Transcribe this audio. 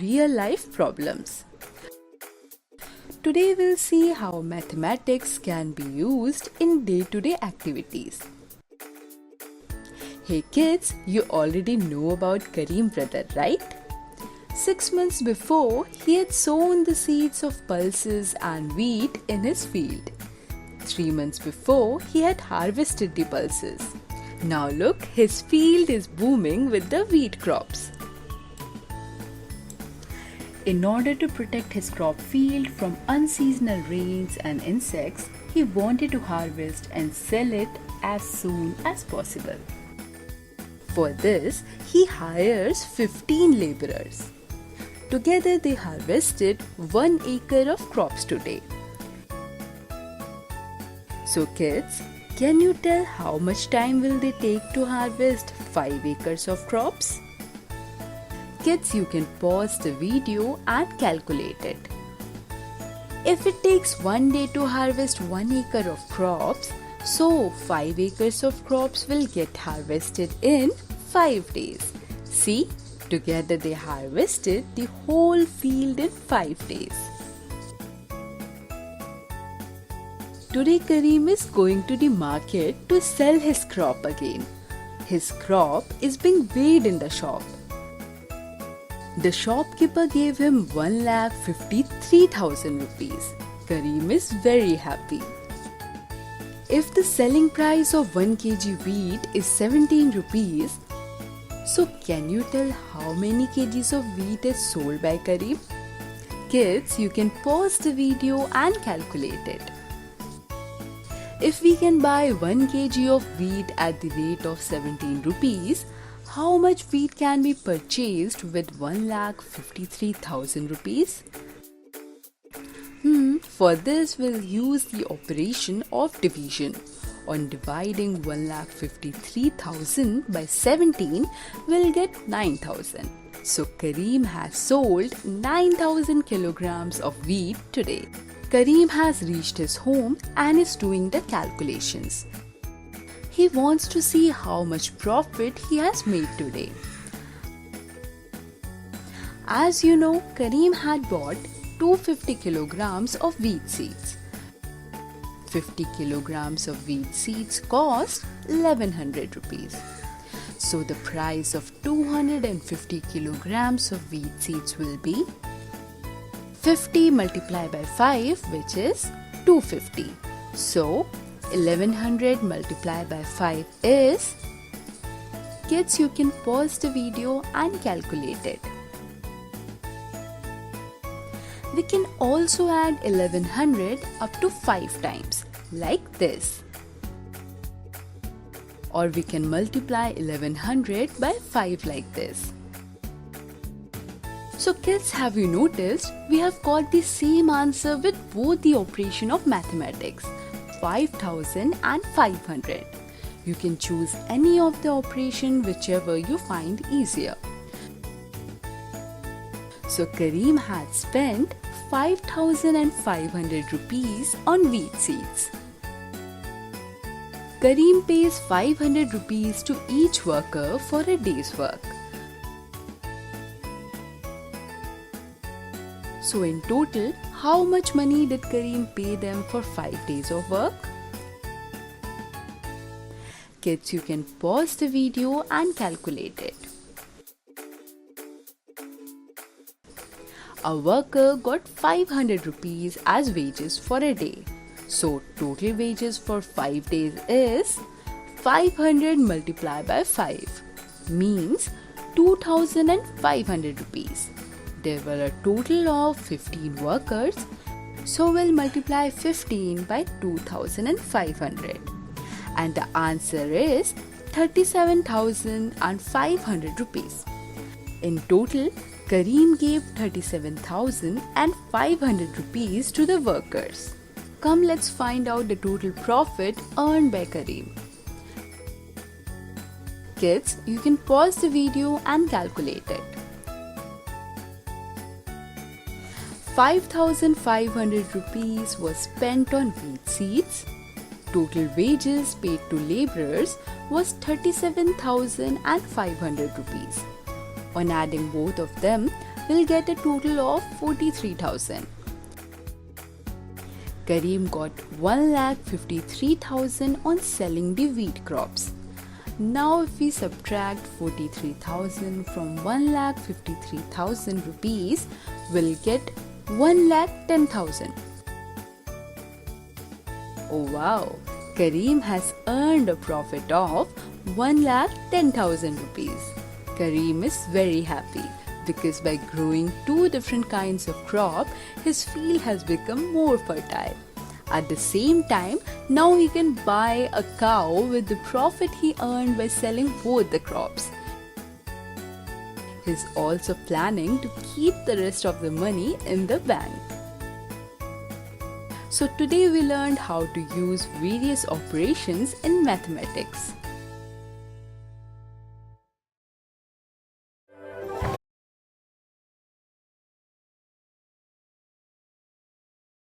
real life problems. Today we'll see how mathematics can be used in day-to-day activities. Hey kids, you already know about Kareem brother, right? 6 months before, he had sown the seeds of pulses and wheat in his field. 3 months before, he had harvested the pulses. Now look, his field is booming with the wheat crops. In order to protect his crop field from unseasonal rains and insects, he wanted to harvest and sell it as soon as possible. For this, he hires 15 laborers. Together they harvested 1 acre of crops today. So kids, can you tell how much time will they take to harvest 5 acres of crops? Kids, you can pause the video and calculate it. If it takes 1 day to harvest 1 acre of crops, so 5 acres of crops will get harvested in 5 days. See, together they harvested the whole field in 5 days. Today Kareem is going to the market to sell his crop again. His crop is being weighed in the shop. The shopkeeper gave him 1,53,000 rupees. Kareem is very happy. If the selling price of 1 kg wheat is 17 rupees, so can you tell how many kgs of wheat is sold by Kareem? Kids, you can pause the video and calculate it. If we can buy 1 kg of wheat at the rate of 17 rupees, how much wheat can be purchased with 1,53,000 rupees? For this, we'll use the operation of division. On dividing 1,53,000 by 17, we'll get 9,000. So Kareem has sold 9,000 kilograms of wheat today. Kareem has reached his home and is doing the calculations. He wants to see how much profit he has made today. As you know, Kareem had bought 250 kilograms of wheat seeds. 50 kilograms of wheat seeds cost 1100 rupees. So the price of 250 kilograms of wheat seeds will be 50 multiplied by 5, which is 250. So 1100 multiplied by 5 is... Kids, you can pause the video and calculate it. We can also add 1100 up to 5 times, like this. Or we can multiply 1100 by 5 like this. So kids, have you noticed we have got the same answer with both the operation of mathematics, 5,000 and 500. You can choose any of the operation whichever you find easier. So Kareem had spent 5,500 rupees on wheat seeds. Kareem pays 500 rupees to each worker for a day's work. So in total, how much money did Kareem pay them for 5 days of work? Kids, you can pause the video and calculate it. A worker got 500 rupees as wages for a day. So total wages for 5 days is 500 multiplied by 5 means 2,500 rupees. There were a total of 15 workers, so we'll multiply 15 by 2,500. And the answer is 37,500 rupees. In total, Kareem gave 37,500 rupees to the workers. Come, let's find out the total profit earned by Kareem. Kids, you can pause the video and calculate it. 5,500 rupees was spent on wheat seeds. Total wages paid to laborers was 37,500 rupees. On adding both of them, will get a total of 43,000. Kareem got 1,53,000 on selling the wheat crops. Now if we subtract 43,000 from 1,53,000 rupees, we'll get 1,10,000. Oh wow! Kareem has earned a profit of 1,10,000 rupees. Kareem is very happy because by growing two different kinds of crop, his field has become more fertile. At the same time, now he can buy a cow with the profit he earned by selling both the crops. He's also planning to keep the rest of the money in the bank. So today we learned how to use various operations in mathematics.